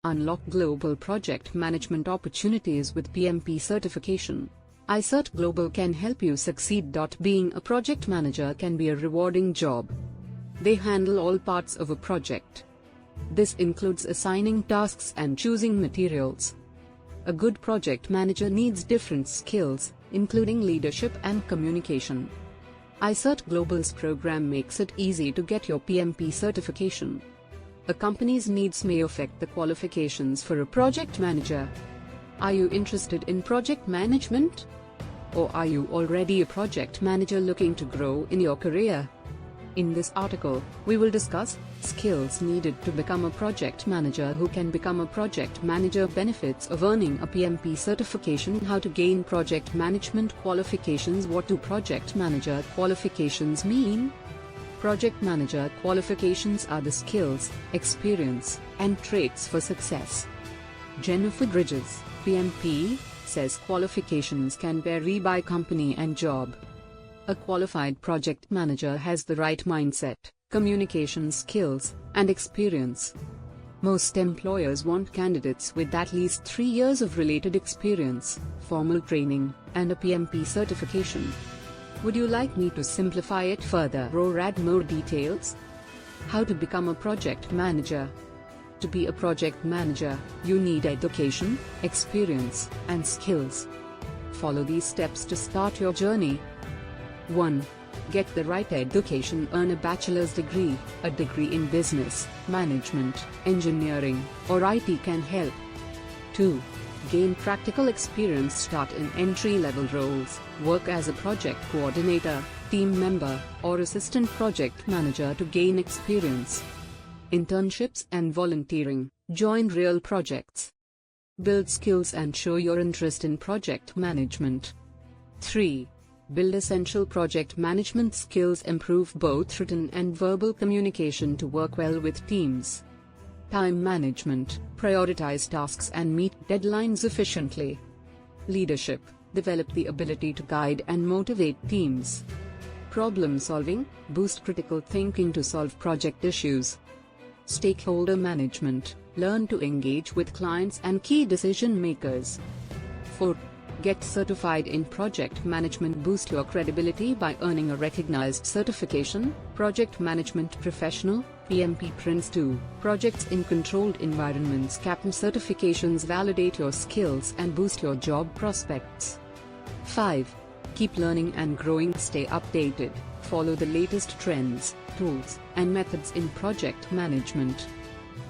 Unlock global project management opportunities with PMP certification. iCertGlobal can help you succeed. Being a project manager can be a rewarding job. They handle all parts of a project. This includes assigning tasks and choosing materials. A good project manager needs different skills, including leadership and communication. iCertGlobal's program makes it easy to get your PMP certification. A company's needs may affect the qualifications for a project manager. Are you interested in project management? Or are you already a project manager looking to grow in your career? In this article, we will discuss skills needed to become a project manager, who can become a project manager, benefits of earning a PMP certification, how to gain project management qualifications, what do project manager qualifications mean? Project manager qualifications are the skills, experience, and traits for success. Jennifer Bridges, PMP, says qualifications can vary by company and job. A qualified project manager has the right mindset, communication skills, and experience. Most employers want candidates with at least 3 years of related experience, formal training, and a PMP certification. Would you like me to simplify it further or add more details? How to become a project manager? To be a project manager, you need education, experience, and skills. Follow these steps to start your journey. 1. Get the right education. Earn a bachelor's degree, a degree in business, management, engineering, or IT can help. 2. Gain practical experience. Start in entry-level roles, work as a project coordinator, team member, or assistant project manager to gain experience. Internships and volunteering. Join real projects. Build skills and show your interest in project management. 3. Build essential project management skills. Improve both written and verbal communication to work well with teams. Time management. Prioritize tasks and meet deadlines efficiently. Leadership. Develop the ability to guide and motivate teams. Problem solving. Boost critical thinking to solve project issues. Stakeholder management. Learn to engage with clients and key decision makers. 4. Get certified in project management. Boost your credibility by earning a recognized certification, Project Management Professional, PMP Prince 2. Projects in controlled environments. CAPM certifications validate your skills and boost your job prospects. 5. Keep learning and growing. Stay updated. Follow the latest trends, tools, and methods in project management.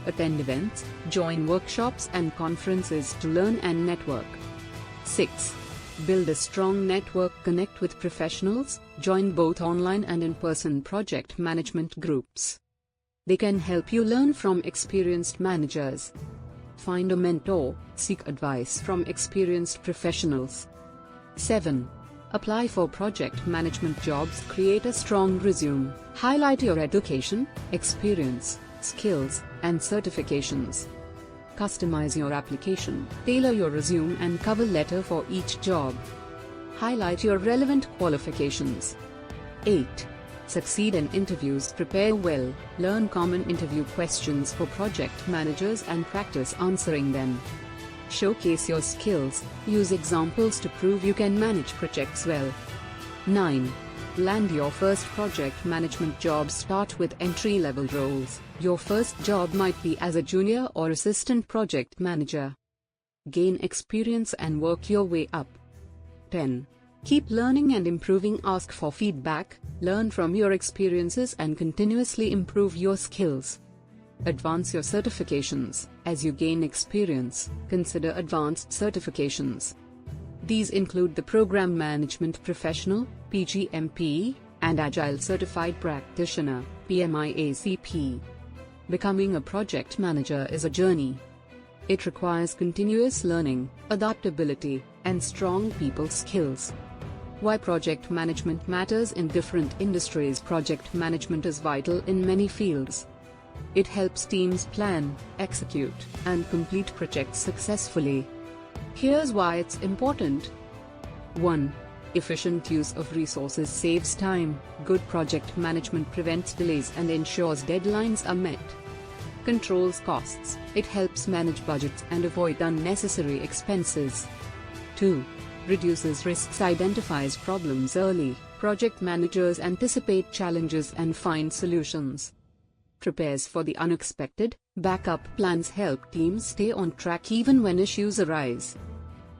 Attend events, join workshops and conferences to learn and network. 6. Build a strong network. Connect with professionals, join both online and in-person project management groups. They can help you learn from experienced managers. Find a mentor, seek advice from experienced professionals. 7. Apply for project management jobs. Create a strong resume. Highlight your education, experience, skills, and certifications. Customize your application. Tailor your resume and cover letter for each job. Highlight your relevant qualifications. 8. Succeed in interviews. Prepare well. Learn common interview questions for project managers and practice answering them. Showcase your skills. Use examples to prove you can manage projects well. 9. Land your first project management job. Start with entry-level roles. Your first job might be as a junior or assistant project manager. Gain experience and work your way up. 10. Keep learning and improving. Ask for feedback, learn from your experiences and continuously improve your skills. Advance your certifications. As you gain experience, consider advanced certifications. These include the Program Management Professional, PGMP, and Agile Certified Practitioner, PMIACP. Becoming a project manager is a journey. It requires continuous learning, adaptability, and strong people skills. Why project management matters in different industries. Project management is vital in many fields. It helps teams plan, execute, and complete projects successfully. Here's why it's important. 1. Efficient use of resources saves time. Good project management prevents delays and ensures deadlines are met. Controls costs. It helps manage budgets and avoid unnecessary expenses. 2. Reduces risks. Identifies problems early. Project managers anticipate challenges and find solutions. Prepares for the unexpected. Backup plans help teams stay on track even when issues arise.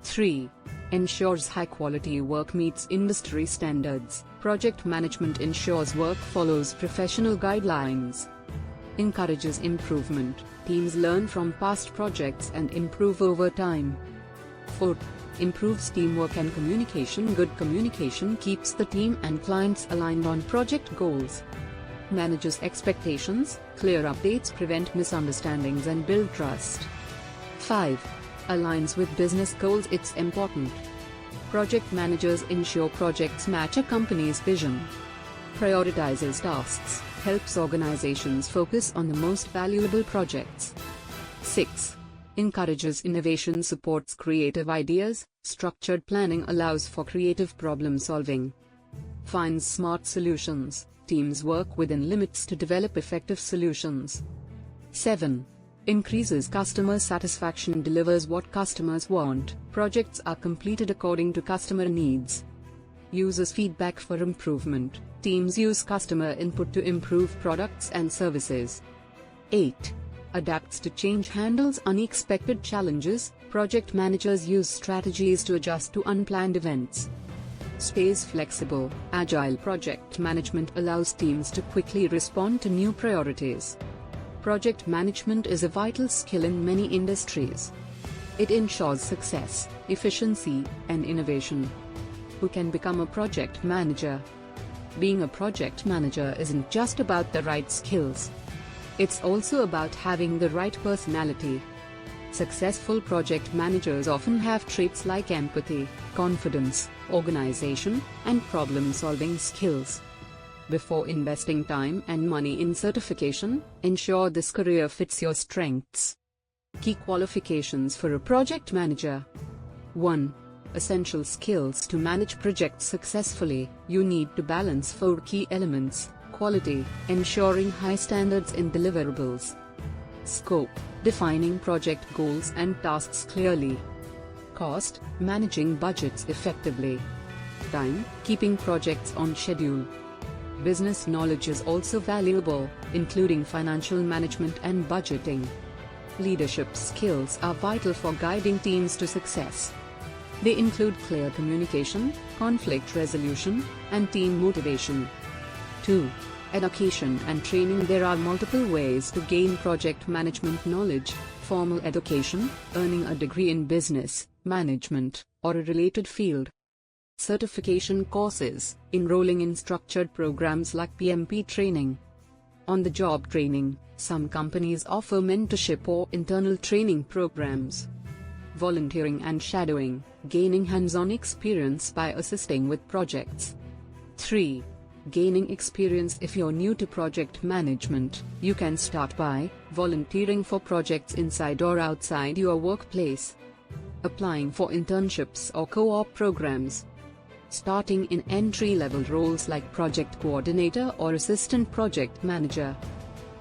3. Ensures high-quality work meets industry standards. Project management ensures work follows professional guidelines. Encourages improvement. Teams learn from past projects and improve over time. 4. Improves teamwork and communication. Good communication keeps the team and clients aligned on project goals. Manages expectations. Clear updates prevent misunderstandings and build trust. 5. Aligns with business goals. It's important. Project managers ensure projects match a company's vision. Prioritizes tasks. Helps organizations focus on the most valuable projects. 6. Encourages innovation. Supports creative ideas. Structured planning allows for creative problem solving. Finds smart solutions. Teams work within limits to develop effective solutions. 7. Increases customer satisfaction. Delivers what customers want. Projects are completed according to customer needs. Uses feedback for improvement. Teams use customer input to improve products and services. 8. Adapts to change. Handles unexpected challenges. Project managers use strategies to adjust to unplanned events. Stays flexible. Agile project management allows teams to quickly respond to new priorities. Project management is a vital skill in many industries. It ensures success, efficiency, and innovation. Who can become a project manager? Being a project manager isn't just about the right skills. It's also about having the right personality. Successful project managers often have traits like empathy, confidence, organization, and problem-solving skills. Before investing time and money in certification, ensure this career fits your strengths. Key qualifications for a project manager. 1. Essential skills to manage projects successfully. You need to balance 4 key elements: quality, ensuring high standards in deliverables; scope, defining project goals and tasks clearly; cost, managing budgets effectively; time, keeping projects on schedule. Business knowledge is also valuable, including financial management and budgeting. Leadership skills are vital for guiding teams to success. They include clear communication, conflict resolution, and team motivation. 2. Education and training. There are multiple ways to gain project management knowledge: formal education, earning a degree in business, management, or a related field; certification courses, enrolling in structured programs like PMP training; on-the-job training. Some companies offer mentorship or internal training programs; volunteering and shadowing, gaining hands-on experience by assisting with projects. 3. Gaining experience. If you're new to project management, you can start by volunteering for projects inside or outside your workplace, applying for internships or co-op programs, starting in entry-level roles like project coordinator or assistant project manager.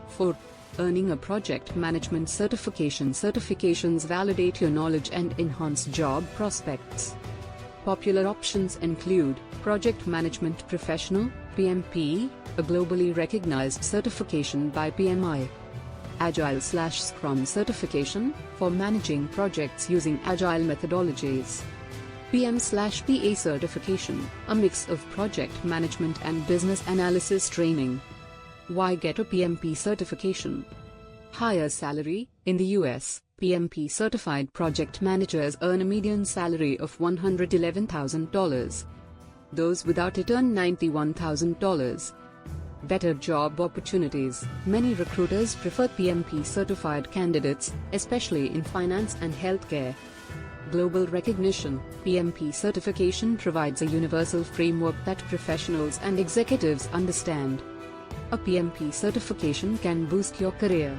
4. Earning a project management certification. Certifications validate your knowledge and enhance job prospects. Popular options include Project Management Professional, PMP, a globally recognized certification by PMI; Agile/Scrum certification, for managing projects using agile methodologies; PM/PA certification, a mix of project management and business analysis training. Why get a PMP certification? Higher salary. In the US, PMP certified project managers earn a median salary of $111,000. Those without it earn $91,000. Better job opportunities. Many recruiters prefer PMP certified candidates, especially in finance and healthcare. Global recognition. PMP certification provides a universal framework that professionals and executives understand. A PMP certification can boost your career.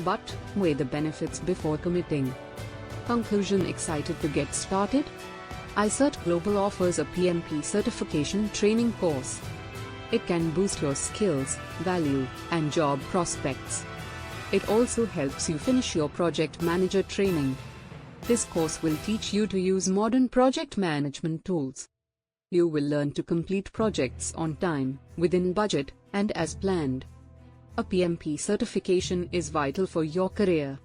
But, weigh the benefits before committing. Conclusion: excited to get started? iCertGlobal offers a PMP certification training course. It can boost your skills, value, and job prospects. It also helps you finish your project manager training. This course will teach you to use modern project management tools. You will learn to complete projects on time, within budget, and as planned. A PMP certification is vital for your career.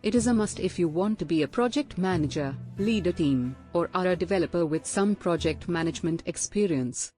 It is a must if you want to be a project manager, lead a team, or are a developer with some project management experience.